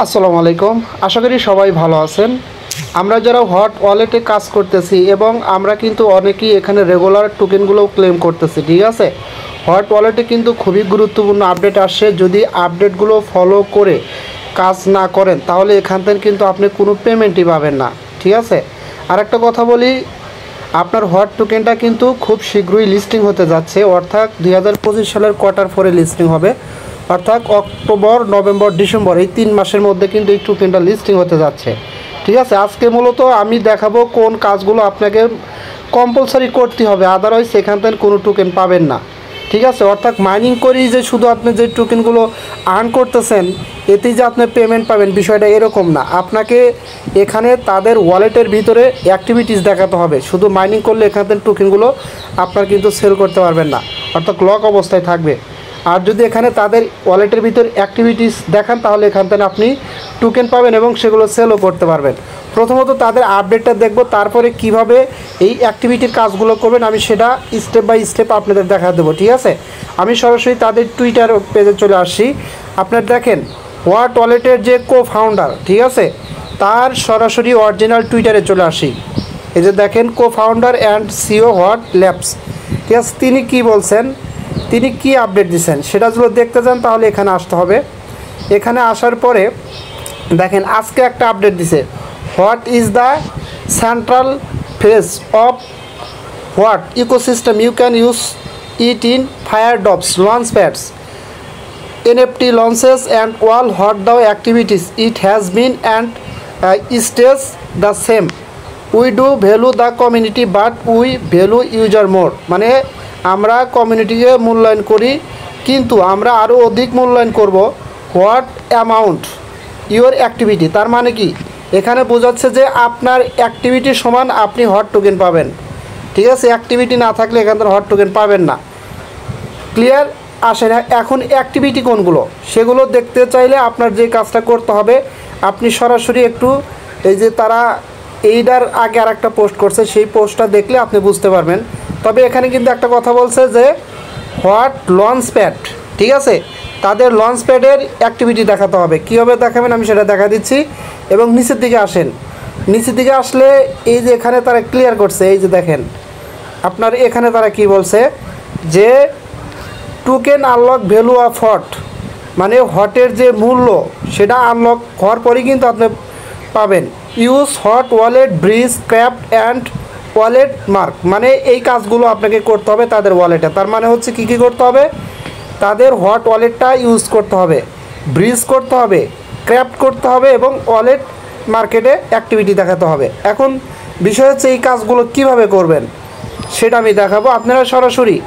আসসালামু আলাইকুম। আশা করি সবাই ভালো আছেন। আমরা যারা হট ওয়ালেটে কাজ করতেছি এবং আমরা কিন্তু অনেকেই এখানে রেগুলার টোকেনগুলোও ক্লেম করতেছি, ঠিক আছে। হট ওয়ালেটে কিন্তু খুবই গুরুত্বপূর্ণ আপডেট আসছে। যদি আপডেটগুলো ফলো করে কাজ না করেন তাহলে এখান থেকে কিন্তু আপনি কোনো পেমেন্টই পাবেন না, ঠিক আছে। আর একটা কথা বলি, আপনার হট টোকেনটা কিন্তু খুব শীঘ্রই লিস্টিং হতে যাচ্ছে, অর্থাৎ 2025 সালের Q4 লিস্টিং হবে, অর্থাৎ অক্টোবর, নভেম্বর, ডিসেম্বর এই 3 মাসের মধ্যে কিন্তু এই টোকেনটা লিস্টিং হতে যাচ্ছে, ঠিক আছে। আজকে মূলত আমি দেখাবো কোন কাজগুলো আপনাকে কম্পালসারি করতে হবে, আদারওয়াইজ সেখান থেকে কোনো টোকেন পাবেন না, ঠিক আছে। অর্থাৎ মাইনিং করেই যে শুধু আপনি যে টোকেনগুলো আর্ন করতেছেন এতেই যে আপনি পেমেন্ট পাবেন, বিষয়টা এরকম না। আপনাকে এখানে তাদের ওয়ালেটের ভিতরে অ্যাক্টিভিটিস দেখাতে হবে। শুধু মাইনিং করলে এখান থেকে টোকেনগুলো আপনার কিন্তু সেল করতে পারবেন না, অর্থাৎ লক অবস্থায় থাকবে। আর যদি এখানে তাদের ওয়ালেটের ভিতর অ্যাক্টিভিটিস দেখান তাহলে এখান থেকে আপনি টোকেন পাবেন এবং সেগুলো সেলও করতে পারবেন। প্রথমত তাদের আপডেটটা দেখব, তারপরে কিভাবে এই অ্যাক্টিভিটির কাজগুলো করবেন আমি সেটা স্টেপ বাই স্টেপ আপনাদের দেখা দেবো, ঠিক আছে। আমি সরাসরি তাদের টুইটার পেজে চলে আসছি। আপনার দেখেন হট ওয়ালেটের যে ফাউন্ডার, ঠিক আছে, তার সরাসরি অরিজিনাল টুইটারে চলে আসি। এই যে দেখেন founder and CO hot labs, ঠিক আছে। তিনি কি বলছেন, তিনি কি আপডেট দিচ্ছেন সেটা যদি দেখতে চান তাহলে এখানে আসতে হবে। এখানে আসার পরে দেখেন আজকে একটা আপডেট দিছে, what is the central phase of what ecosystem you can use it in firedrops launch pads NFT launches and all hot DAO activities. It has been and stays the same. We do value the community but we value user more. মানে আমরা কমিউনিটিকে মূল্যায়ন করি কিন্তু আমরা আরও অধিক মূল্যায়ন করব হোয়াট অ্যামাউন্ট ইউর অ্যাক্টিভিটি। তার মানে কি এখানে বোঝাচ্ছে যে আপনার অ্যাক্টিভিটি সমান আপনি হট টোকেন পাবেন, ঠিক আছে। অ্যাক্টিভিটি না থাকলে এখান থেকে হট টোকেন পাবেন না। ক্লিয়ার? আসে না। এখন অ্যাক্টিভিটি কোনগুলো সেগুলো দেখতে চাইলে আপনার যে কাজটা করতে হবে, আপনি সরাসরি একটু এই যে তারা এইটার আগে আর একটা পোস্ট করছে সেই পোস্টটা দেখলে আপনি বুঝতে পারবেন। তবে এখানে কিন্তু একটা কথা বলছে যে হোয়াট লঞ্চ প্যাড, ঠিক আছে, তাদের লঞ্চ প্যাডের অ্যাক্টিভিটি দেখাতে হবে। কীভাবে দেখাবেন আমি সেটা দেখা দিচ্ছি। এবং নিচের দিকে আসেন, নিচের দিকে আসলে এই যে এখানে তারা ক্লিয়ার করছে, এই যে দেখেন আপনার এখানে তারা কি বলছে যে token unlock value of hot, মানে হটের যে মূল্য সেটা আনলক হওয়ার পরেই কিন্তু আপনি পাবেন। Use hot wallet bridge craft and wallet mark, মানে এই কাজগুলো আপনাকে করতে হবে তাদের ওয়ালেটে। তার মানে হচ্ছে কী কী করতে হবে, তাদের হট ওয়ালেটটা ইউজ করতে হবে, ব্রিজ করতে হবে, ক্র্যাফট করতে হবে এবং ওয়ালেট মার্কেটে অ্যাক্টিভিটি দেখাতে হবে। এখন বিষয় হচ্ছে এই কাজগুলো কিভাবে করবেন সেটা আমি দেখাবো। আপনারা সরাসরি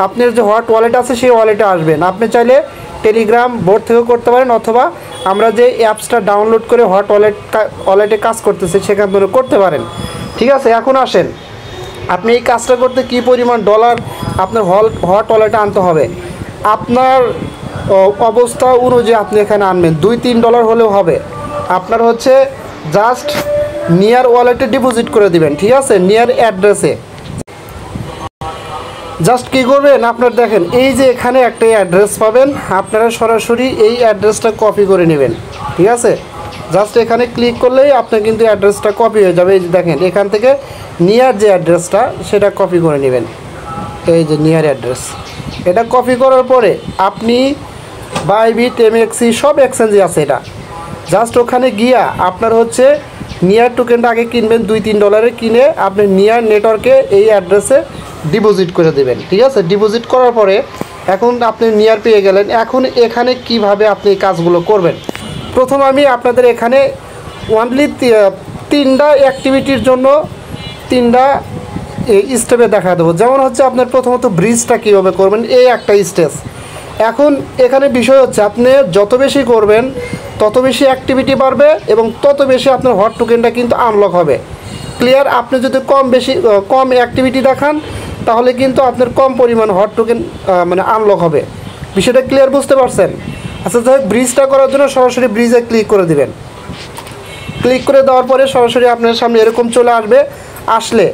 আপনার যে হট ওয়ালেট আছে সেই ওয়ালেটে আসবেন। আপনি চাইলে টেলিগ্রাম বোর্ড থেকেও করতে পারেন অথবা আমরা যে অ্যাপসটা ডাউনলোড করে হট ওয়ালেটে কাজ করতেছে সেখান থেকে করতে পারেন, ঠিক আছে। এখন আসেন আপনি এই কাজটা করতে কী পরিমাণ ডলার আপনার হট ওয়ালেটে আনতে হবে, আপনার অবস্থা অনুযায়ী আপনি এখানে আনবেন। $2-3 হলেও হবে। আপনার হচ্ছে জাস্ট নিয়ার ওয়ালেটে ডিপোজিট করে দিবেন, ঠিক আছে, নিয়ার অ্যাড্রেসে। জাস্ট কী করবেন, আপনার দেখেন এই যে এখানে একটা অ্যাড্রেস পাবেন, আপনারা সরাসরি এই অ্যাড্রেসটা কপি করে নেবেন, ঠিক আছে। জাস্ট এখানে ক্লিক করলেই আপনার কিন্তু অ্যাড্রেসটা কপি হয়ে যাবে। এই যে দেখেন এখান থেকে নিয়ার যে অ্যাড্রেসটা সেটা কপি করে নেবেন, এই যে নিয়ার অ্যাড্রেস। এটা কপি করার পরে আপনি বাইবিট এমএক্সি সব এক্সচেঞ্জে আছে, এটা জাস্ট ওখানে গিয়া আপনার হচ্ছে নিয়ার টোকেনটা আগে কিনবেন $2-3 কিনে আপনি নিয়ার নেটওয়ার্কে এই অ্যাড্রেসে ডিপোজিট করে দেবেন, ঠিক আছে। ডিপোজিট করার পরে এখন আপনি নিয়ার পেয়ে গেলেন। এখন এখানে কিভাবে আপনি এই কাজগুলো করবেন, প্রথম আমি আপনাদের এখানে অনলি 3টা অ্যাক্টিভিটির জন্য 3টা স্টেপে দেখা দেবো। যেমন হচ্ছে আপনার প্রথমত ব্রিজটা কীভাবে করবেন, এই একটা স্টেজ। এখন এখানে বিষয় হচ্ছে আপনি যত বেশি করবেন তত বেশি অ্যাক্টিভিটি বাড়বে এবং তত বেশি আপনার হট টোকেনটা কিন্তু আনলক হবে। ক্লিয়ার? আপনি যদি কম অ্যাক্টিভিটি দেখান তাহলে কিন্তু আপনার কম পরিমাণ হট টোকেন মানে আনলক হবে। বিষয়টা ক্লিয়ার বুঝতে পারছেন? আচ্ছা, যাই হোক, ব্রিজটা করার জন্য সরাসরি ব্রিজে ক্লিক করে দিবেন। ক্লিক করে দেওয়ার পরে সরাসরি আপনার সামনে এরকম চলে আসবে। আসলে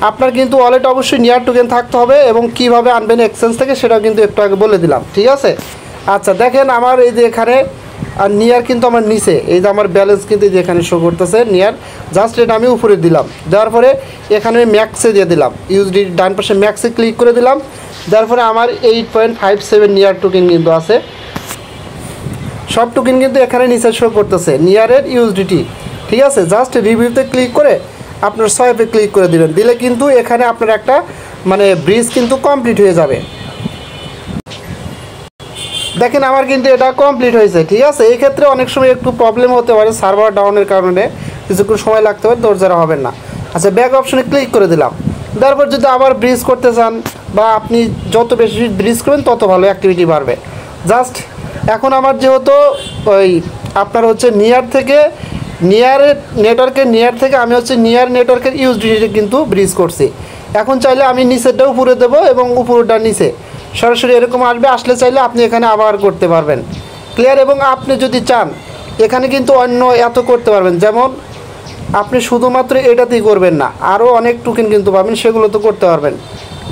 আপনার কিন্তু ওয়ালেট অবশ্যই নিয়ার টোকেন থাকতে হবে এবং কিভাবে আনবেন এক্সচেঞ্জ থেকে সেটাও কিন্তু একটু আগে বলে দিলাম, ঠিক আছে। আচ্ছা দেখেন আমার এই যে এখানে আর নিয়ার কিন্তু আমার নিচে, এই যে আমার ব্যালেন্স কিন্তু যেখানে শো করতেছে নিয়ার, জাস্ট এটা আমি উপরে দিলাম। দেওয়ার পরে এখানে আমি ম্যাক্সে দিয়ে দিলাম, ইউএসডি ডান পাশে ম্যাক্সে ক্লিক করে দিলাম। দেওয়ার পরে আমার 8.57 নিয়ার টোকেন কিন্তু আছে, সব টোকেন কিন্তু এখানে নিচে শো করতেছে নিয়ারের ইউএসডিটি। ঠিক আছে, জাস্ট রিভিউতে ক্লিক করে আপনার সোয়াইপে ক্লিক করে দিবেন, দিলে কিন্তু এখানে আপনার একটা মানে ব্রিজ কিন্তু কমপ্লিট হয়ে যাবে। দেখেন আমার কিন্তু এটা কমপ্লিট হয়েছে। ঠিক আছে, এই ক্ষেত্রে অনেক সময় একটু প্রবলেম হতে পারে, সার্ভার ডাউনের কারণে কিছুক্ষণ সময় লাগতে পারে, দরজারা হবেন না। আচ্ছা, ব্যাক অপশনে ক্লিক করে দিলাম। তারপর যদি আবার ব্রিজ করতে চান বা আপনি যত বেশি ব্রিজ করবেন তত ভালো অ্যাক্টিভিটি বাড়বে। জাস্ট এখন আমার যেহেতু ওই আপনার হচ্ছে নিয়ার থেকে নিয়ারের নেটওয়ার্কের নিয়ার থেকে আমি হচ্ছে নিয়ার নেটওয়ার্কের ইউএসডিটি কিন্তু ব্রিজ করছি। এখন চাইলে আমি নিচেরটা উপরে দেবো এবং উপরটা নিচে সরাসরি এরকম আসবে, আসলে চাইলে আপনি এখানে আবার করতে পারবেন। ক্লিয়ার? এবং আপনি যদি চান এখানে কিন্তু অন্য এত করতে পারবেন, যেমন আপনি শুধুমাত্র এটাতেই করবেন না, আরও অনেক টোকেন কিন্তু পাবেন, সেগুলো তো করতে পারবেন।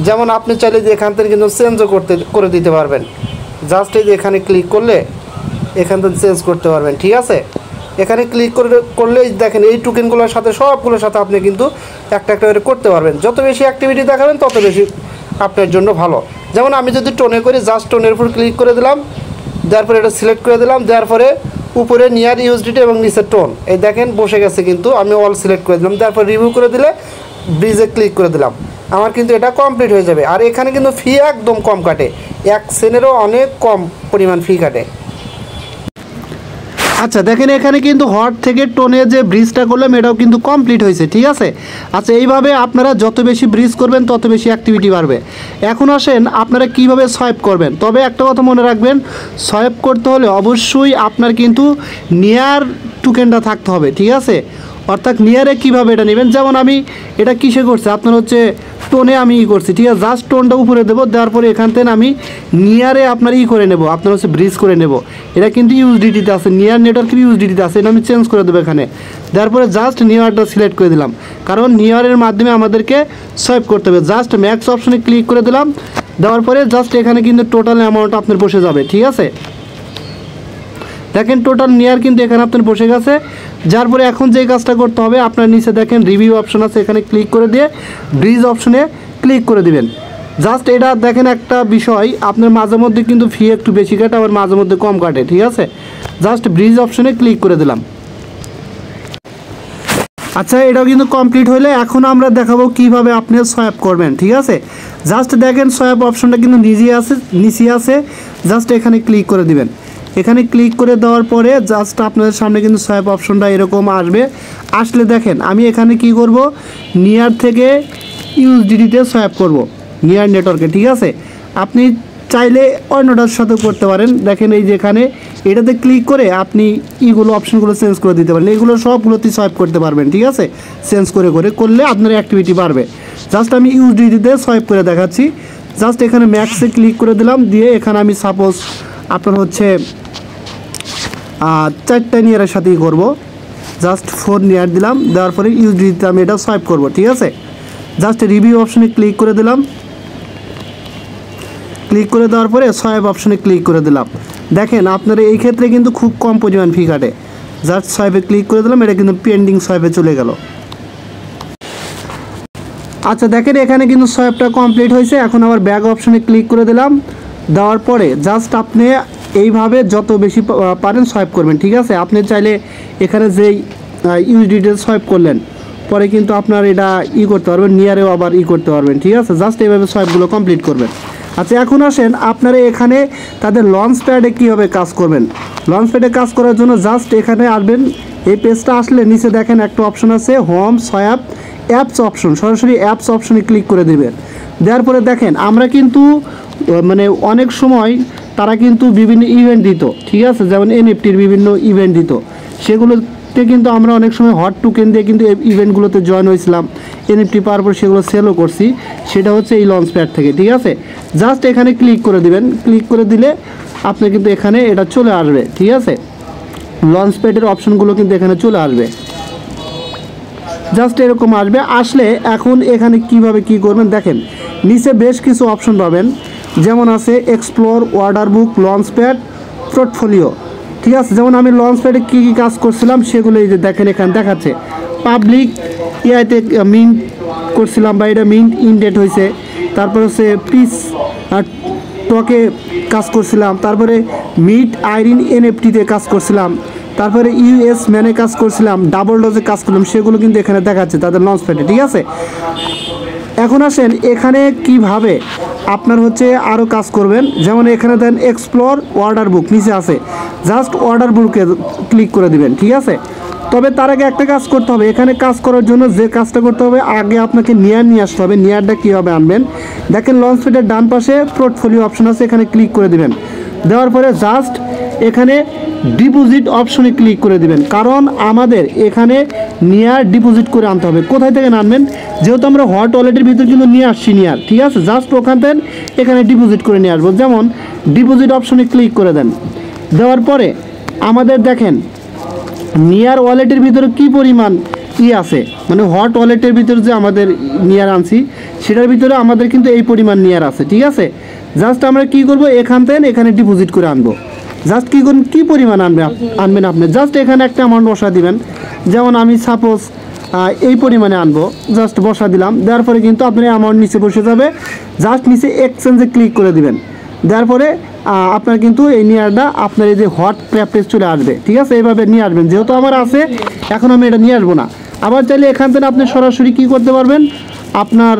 যেমন আপনি চাইলে যে এখান থেকে কিন্তু চেঞ্জও করে দিতে পারবেন। জাস্ট এই যে এখানে ক্লিক করলে এখান থেকে চেঞ্জ করতে পারবেন। ঠিক আছে, এখানে ক্লিক করলেই দেখেন এই টোকেনগুলোর সাথে সবগুলোর সাথে আপনি কিন্তু একটা একটা করে করতে পারবেন। যত বেশি অ্যাক্টিভিটি দেখাবেন তত বেশি আপনার জন্য ভালো। যেমন আমি যদি টোনে করি, জাস্ট টোনের উপর ক্লিক করে দিলাম, দেওয়ার পরে এটা সিলেক্ট করে দিলাম, দেওয়ার পরে উপরে নিয়ার ইউএসডিটি এবং নিচের টোন, এই দেখেন বসে গেছে কিন্তু, আমি অল সিলেক্ট করে দিলাম। তারপর রিভিউ করে দিলে ব্রিজে ক্লিক করে দিলাম, আমার কিন্তু এটা কমপ্লিট হয়ে যাবে। আর এখানে কিন্তু ফি একদম কম কাটে, 1 সেন্টেরও অনেক কম পরিমাণ ফি কাটে। আচ্ছা দেখেন এখানে কিন্তু হট থেকে টোনে যে ব্রিজটা করলাম এটাও কিন্তু কমপ্লিট হয়েছে। ঠিক আছে, আচ্ছা এইভাবে আপনারা যত বেশি ব্রিজ করবেন তত বেশি অ্যাক্টিভিটি বাড়বে। এখন আসেন আপনারা কিভাবে সোয়াইপ করবেন। তবে একটা কথা মনে রাখবেন, সোয়াইপ করতে হলে অবশ্যই আপনার কিন্তু নিয়ার টোকেনটা থাকতে হবে। ঠিক আছে, অর্থাৎ নিয়ারে কীভাবে এটা নেবেন, যেমন আমি এটা কিসে করছি, আপনার হচ্ছে টোনে আমি করছি। ঠিক আছে, জাস্ট টোনটা উপরে দেবো, দেওয়ার পরে এখান থেকে আমি নিয়ারে আপনার করে নেব, আপনার হচ্ছে ব্রিজ করে নেব। এটা কিন্তু ইউএসডিটিতে আছে, নিয়ার নেটওয়ার্কের ইউএসডিটিতে আছে, এটা আমি চেঞ্জ করে দেবো এখানে। দেওয়ার পরে জাস্ট নিয়ারটা সিলেক্ট করে দিলাম, কারণ নিয়ারের মাধ্যমে আমাদেরকে সোয়াইপ করতে হবে। জাস্ট ম্যাক্স অপশনে ক্লিক করে দিলাম, দেওয়ার পরে জাস্ট এখানে কিন্তু টোটাল অ্যামাউন্ট আপনার বসে যাবে। ঠিক আছে, দেখেন টোটাল নিয়ার কিন্তু এখানে আপনার বসে গেছে। যার পরে এখন যে কাজটা করতে হবে, আপনার নিচে দেখেন রিভিউ অপশন আছে, এখানে ক্লিক করে দিয়ে ব্রিজ অপশনে ক্লিক করে দিবেন। জাস্ট এটা দেখেন একটা বিষয়, আপনার মাঝে মধ্যে কিন্তু ফি একটু বেশি কাটে, আবার মাঝে মধ্যে কম কাটে। ঠিক আছে, জাস্ট ব্রিজ অপশনে ক্লিক করে দিলাম। আচ্ছা, এটাও কিন্তু কমপ্লিট হলে এখন আমরা দেখাবো কিভাবে আপনি সোয়াইপ করবেন। ঠিক আছে, জাস্ট দেখেন সোয়াইপ অপশনটা কিন্তু নিচে আছে, জাস্ট এখানে ক্লিক করে দিবেন। এখানে ক্লিক করে দেওয়ার পরে জাস্ট আপনাদের সামনে কিন্তু সোয়াইপ অপশনটা এরকম আসবে। আসলে দেখেন আমি এখানে কি করব, নিয়ার থেকে ইউএসডিটিতে সোয়াইপ করব, নিয়ার নেটওয়ার্কে। ঠিক আছে, আপনি চাইলে অন্যটার সাথেও করতে পারেন। দেখেন এই যেখানে এটাতে ক্লিক করে আপনি এইগুলো অপশনগুলো চেঞ্জ করে দিতে পারেন, এগুলো সবগুলোতেই সোয়াইপ করতে পারবেন। ঠিক আছে, চেঞ্জ করলে আপনার অ্যাক্টিভিটি বাড়বে। জাস্ট আমি ইউএসডিটিতে সোয়াইপ করে দেখাচ্ছি। জাস্ট এখানে ম্যাক্সে ক্লিক করে দিলাম, দিয়ে এখানে আমি সাপোজ আপনার হচ্ছে 4টা নিয়ারের সাথেই করব, জাস্ট 4 নিয়ার দিলাম, দেওয়ার পরে ইউএসডিটিতে আমি এটা সোয়াইপ করব। ঠিক আছে, জাস্ট রিভিউ অপশনে ক্লিক করে দিলাম, ক্লিক করে দেওয়ার পরে সোয়াইপ অপশনে ক্লিক করে দিলাম। দেখেন আপনার এই ক্ষেত্রে কিন্তু খুব কম পরিমাণ ফি কাটে। জাস্ট সোয়াইপে ক্লিক করে দিলাম, এটা কিন্তু পেন্ডিং সোয়াইপে চলে গেল। আচ্ছা দেখেন এখানে কিন্তু সোয়াইপটা কমপ্লিট হয়েছে। এখন আবার ব্যাক অপশনে ক্লিক করে দিলাম, দেওয়ার পরে জাস্ট আপনি এইভাবে যত বেশি পারেন সোয়াইপ করবেন। ঠিক আছে, আপনি চাইলে এখানে যেই ইউএসডিটি সোয়াইপ করলেন পরে কিন্তু আপনার এটা করতে পারবেন, নিয়ারেও আবার করতে পারবেন। ঠিক আছে, জাস্ট এইভাবে সোয়াইপগুলো কমপ্লিট করবেন। আচ্ছা এখন আসেন আপনারা এখানে তাদের লঞ্চ প্যাডে কীভাবে কাজ করবেন। লঞ্চ প্যাডে কাজ করার জন্য জাস্ট এখানে আসবেন, এই পেজটা আসলে নিচে দেখেন একটা অপশন আছে হোম সোয়াইপ অ্যাপস অপশন, সরাসরি অ্যাপস অপশনে ক্লিক করে দেবেন। দেওয়ার পরে দেখেন আমরা কিন্তু মানে অনেক সময় তারা কিন্তু বিভিন্ন ইভেন্ট দিত। ঠিক আছে, যেমন এনএফটির বিভিন্ন ইভেন্ট দিত, সেগুলোতে কিন্তু আমরা অনেক সময় হট টোকেন দিয়ে কিন্তু ইভেন্টগুলোতে জয়েন হয়েছিলাম, এনএফটি পাওয়ার পর সেগুলো সেলও করছি, সেটা হচ্ছে এই লঞ্চ প্যাড থেকে। ঠিক আছে, জাস্ট এখানে ক্লিক করে দিবেন, ক্লিক করে দিলে আপনি কিন্তু এখানে এটা চলে আসবে। ঠিক আছে, লঞ্চ প্যাডের অপশনগুলো কিন্তু এখানে চলে আসবে, জাস্ট এরকম আসবে। আসলে এখন এখানে কিভাবে কি করবেন দেখেন, নিচে বেশ কিছু অপশন পাবেন, যেমন আছে explore, order book, launch pad, portfolio. ঠিক আছে। যেমন আমি লঞ্চ প্যাডে কী কী কাজ করছিলাম সেগুলো এই যে দেখেন এখানে দেখাচ্ছে। পাবলিক ইয়াতে মিন্ট করছিলাম বা এটা মিন্ট ইনডেট হয়েছে, তারপর হচ্ছে পিস টকে কাজ করছিলাম, তারপরে মিট আইরিন এনএফটিতে কাজ করছিলাম, তারপরে ইউএস ম্যানে কাজ করছিলাম, ডাবল ডোজে কাজ করলাম, সেগুলো কিন্তু এখানে দেখাচ্ছে তাদের লঞ্চ প্যাডে। ঠিক আছে, এখন আসেন এখানে কিভাবে আপনার হচ্ছে আরও কাজ করবেন। যেমন এখানে দেন এক্সপ্লোর অর্ডার বুক নিচে আছে, জাস্ট অর্ডার বুকে ক্লিক করে দিবেন। ঠিক আছে, তবে তার আগে একটা কাজ করতে হবে। এখানে কাজ করার জন্য যে কাজটা করতে হবে, আগে আপনাকে নিয়ার নিয়ে আসতে হবে। নিয়ারটা কীভাবে আনবেন দেখেন, লঞ্চ প্যাডের ডান পাশে পোর্টফোলিও অপশন আছে, এখানে ক্লিক করে দিবেন। দেওয়ার পরে জাস্ট এখানে ডিপোজিট অপশনে ক্লিক করে দিবেন, কারণ আমাদের এখানে নিয়ার ডিপোজিট করে আনতে হবে। কোথায় থেকে আনবেন, যেহেতু আমরা হট ওয়ালেটের ভিতর কিন্তু নিয়ে আসছি নিয়ার। ঠিক আছে, জাস্ট ওখান থেকে এখানে ডিপোজিট করে নিয়ে আসবো। যেমন ডিপোজিট অপশনে ক্লিক করে দেন। দেওয়ার পরে আমাদের দেখেন নিয়ার ওয়ালেটের ভিতরে কি পরিমাণ আছে, মানে হট ওয়ালেটের ভিতরে যে আমাদের নিয়ার আনছি সেটার ভিতরে আমাদের কিন্তু এই পরিমাণ নিয়ার আছে। ঠিক আছে, জাস্ট আমরা কি করব, এখান থেকে এখানে ডিপোজিট করে আনবো। জাস্ট কী করুন, কী পরিমাণ আনবেন আপনি, জাস্ট এখানে একটা অ্যামাউন্ট বসা দিবেন। যেমন আমি সাপোজ এই পরিমাণে আনবো, জাস্ট বসা দিলাম। দেওয়ার পরে কিন্তু আপনার অ্যামাউন্ট নিচে বসে যাবে, জাস্ট নিচে এক্সচেঞ্জে ক্লিক করে দিবেন। দেওয়ার পরে আপনার কিন্তু এই নিয়ারটা আপনার এই যে হট ক্র্যাপে চলে আসবে। ঠিক আছে, এইভাবে নিয়ে আসবেন। যেহেতু আমার আছে, এখন আমি এটা নিয়ে আসবো না। আবার চাইলে এখান থেকে আপনি সরাসরি কী করতে পারবেন, আপনার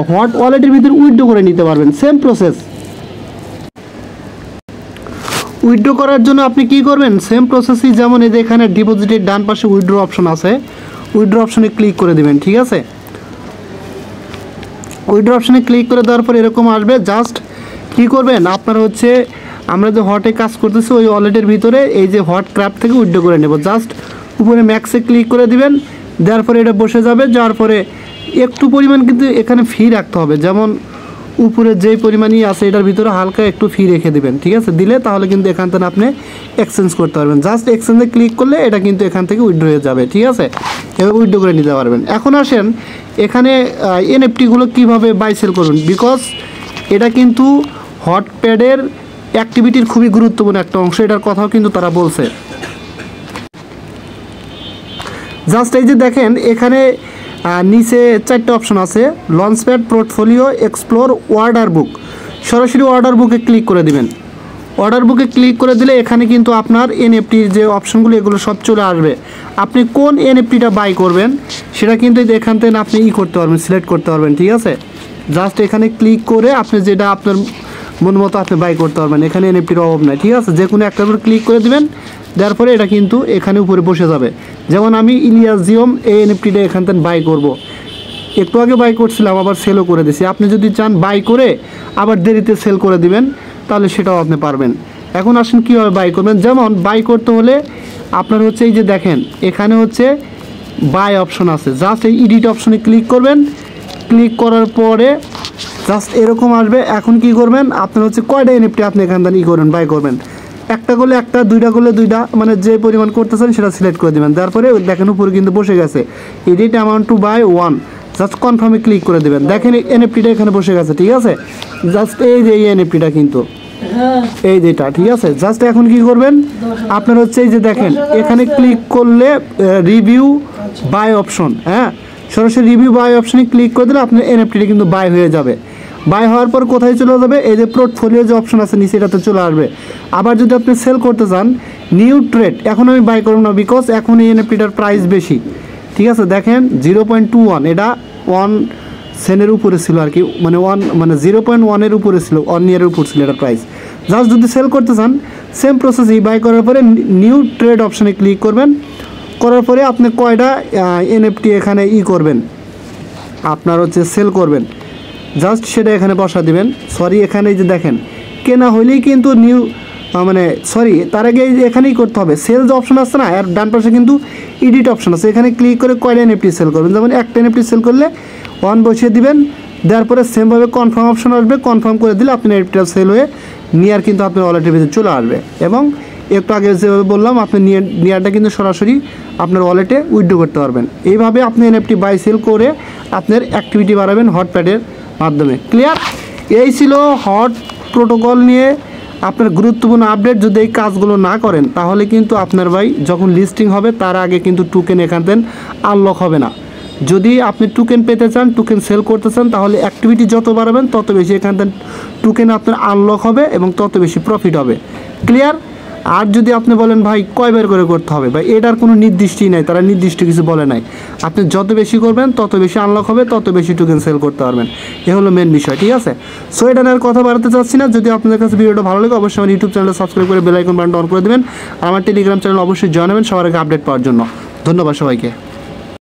হট ওয়ালেটের ভিতরে উইথড্র করে নিতে পারবেন। Same process. উইথড্র করার জন্য আপনি কি করবেন, সেম প্রসেসই। যেমন এই যে এখানে ডিপোজিটের ডান পাশে উইথড্র অপশন আছে, উইথড্র অপশনে ক্লিক করে দেবেন। ঠিক আছে, উইথড্র অপশনে ক্লিক করে দেওয়ার পর এরকম আসবে। জাস্ট কী করবেন, আপনার হচ্ছে আমরা যে হটে কাজ করতেছি ওই ওয়ালেটের ভিতরে এই যে হট ক্র্যাপ থেকে উইথড্র করে নেব। জাস্ট উপরে ম্যাক্সে ক্লিক করে দিবেন। দেওয়ার পরে এটা বসে যাবে। যাওয়ার পরে একটু পরিমাণ কিন্তু এখানে ফি রাখতে হবে। যেমন উপরে যেই পরিমাণই আছে এটার ভিতরে হালকা একটু ফি রেখে দেবেন। ঠিক আছে, দিলে তাহলে কিন্তু এখান থেকে আপনি এক্সচেঞ্জ করতে পারবেন। জাস্ট এক্সচেঞ্জে ক্লিক করলে এটা কিন্তু এখান থেকে উইথড্র হয়ে যাবে। ঠিক আছে, এভাবে উইথড্র করে নিতে পারবেন। এখন আসেন এখানে এনএফটিগুলো কীভাবে বাই সেল করবেন, বিকজ এটা কিন্তু হটপ্যাডের অ্যাক্টিভিটির খুবই গুরুত্বপূর্ণ একটা অংশ, এটার কথাও কিন্তু তারা বলছে। জাস্ট এই যে দেখেন এখানে নিচে 4টে অপশন আছে, launchpad, portfolio, explore, order book. সরাসরি অর্ডার বুকে ক্লিক করে দিবেন। অর্ডার বুকে ক্লিক করে দিলে এখানে কিন্তু আপনার এনএফটির যে অপশনগুলো এগুলো সব চলে আসবে। আপনি কোন এনএফটিটা বাই করবেন সেটা কিন্তু এখান থেকে আপনি করতে পারবেন, সিলেক্ট করতে পারবেন। ঠিক আছে, জাস্ট এখানে ক্লিক করে আপনি যেটা আপনার মন মতো আপনি বাই করতে পারবেন। এখানে এনএফটির অভাব নাই। ঠিক আছে, যে কোনো একটার উপর ক্লিক করে দিবেন। দেওয়ার পরে এটা কিন্তু এখানে উপরে বসে যাবে। যেমন আমি ইলিয়াজিয়াম এই এনএফটিটা এখান থেকে বাই করব। একটু আগে বাই করছিলাম, আবার সেলও করে দিছি। আপনি যদি চান বাই করে আবার দেরিতে সেল করে দিবেন তাহলে সেটাও আপনি পারবেন। এখন আসেন কীভাবে বাই করবেন। যেমন বাই করতে হলে আপনার হচ্ছে এই যে দেখেন এখানে হচ্ছে বাই অপশন আছে, জাস্ট এই এডিট অপশনে ক্লিক করবেন। ক্লিক করার পরে জাস্ট এরকম আসবে। এখন কি করবেন, আপনার হচ্ছে কয়টা এনএফটি আপনি এখান থেকে করবেন, বাই করবেন। একটা করলে একটা, দুইটা করলে দুইটা, মানে যে পরিমাণ করতেছেন সেটা সিলেক্ট করে দেবেন। তারপরে দেখেন উপরে কিন্তু বসে গেছে edit amount to buy 1, just কনফার্মে ক্লিক করে দেবেন। দেখেন এনএফটিটা এখানে বসে গেছে। ঠিক আছে, জাস্ট এই যে এই এনএফটিটা কিন্তু এই যেটা। ঠিক আছে, জাস্ট এখন কি করবেন, আপনার হচ্ছে এই যে দেখেন এখানে ক্লিক করলে রিভিউ বাই অপশন, হ্যাঁ সরাসরি রিভিউ বাই অপশনে ক্লিক করে দিলে আপনার এনএফটিটা কিন্তু বাই হয়ে যাবে। বাই হওয়ার পর কোথায় চলে যাবে, এই যে পোর্টফোলিও যে অপশন আছে নিচে এটাতে চলে আসবে। আবার যদি আপনি সেল করতে চান নিউ ট্রেড, এখন আমি বাই করব না, বিকজ এখন এই এনএফটিটার প্রাইস বেশি। ঠিক আছে, দেখেন 0.21, এটা 1 সেন্টের উপরে ছিল আর কি, মানে 0.1-এর উপরে ছিল, 1 ইয়ারের উপর ছিল এটা প্রাইস। জাস্ট যদি সেল করতে চান সেম প্রসেসই, বাই করার পরে নিউ ট্রেড অপশনে ক্লিক করবেন। করার পরে আপনি কয়টা এনএফটি এখানে করবেন, আপনার হচ্ছে সেল করবেন, জাস্ট সেটা এখানে বসা দিবেন। সরি, এখানে যে দেখেন কেনা হইলেই কিন্তু নিউ তার আগে এখানেই করতে হবে। সেল যে অপশন আছে না, আর ডান পাশে কিন্তু এডিট অপশন আছে, এখানে ক্লিক করে কয়টা এনএফটি সেল করবেন। যেমন একটা এনএফটি সেল করলে 1 বসিয়ে দিবেন। দেওয়ার পরে সেমভাবে কনফার্ম অপশন আসবে, কনফার্ম করে দিলে আপনার এনএফটিটা সেল হয়ে নিয়ার কিন্তু আপনার ওয়ালেটের ভিতরে চলে আসবে। এবং একটু আগে যেভাবে বললাম আপনি নিয়ারটা কিন্তু সরাসরি আপনার ওয়ালেটে উইথড্র করতে পারবেন। এইভাবে আপনি এনএফটি বাই সেল করে আপনার অ্যাক্টিভিটি বাড়াবেন হটপ্যাডের মাধ্যমে। ক্লিয়ার? এই ছিল হট প্রোটোকল নিয়ে আপনার গুরুত্বপূর্ণ আপডেট যদি এই কাজগুলো না করেন তাহলে কিন্তু আপনার ভাই যখন লিস্টিং হবে তার আগে কিন্তু টোকেন এখান থেকে আনলক হবে না। যদি আপনি টোকেন পেতে চান, টোকেন সেল করতে চান, তাহলে অ্যাক্টিভিটি যত বাড়াবেন তত বেশি এখান থেকে টোকেন আপনার আনলক হবে এবং তত বেশি প্রফিট হবে। ক্লিয়ার? আর যদি আপনি বলেন ভাই কয়বার করে করতে হবে, ভাই এটার কোনো নির্দিষ্টই নাই, তারা নির্দিষ্ট কিছু বলে নাই। আপনি যত বেশি করবেন তত বেশি আনলক হবে, তত বেশি টোকেন সেল করতে পারবেন। এ হলো মেন বিষয়, ঠিক আছে? সো এটা নিয়ে আর কথা বাড়াতে চাচ্ছি না। যদি আপনাদের কাছে ভিডিওটা ভালো লাগে অবশ্যই আমার ইউটিউব চ্যানেলটা সাবস্ক্রাইব করে বেল আইকন বাটনটা অন করে দেবেন। আর আমার টেলিগ্রাম চ্যানেল অবশ্যই জয়েন হবেন সবার আগে আপডেট পাওয়ার জন্য। ধন্যবাদ সবাইকে।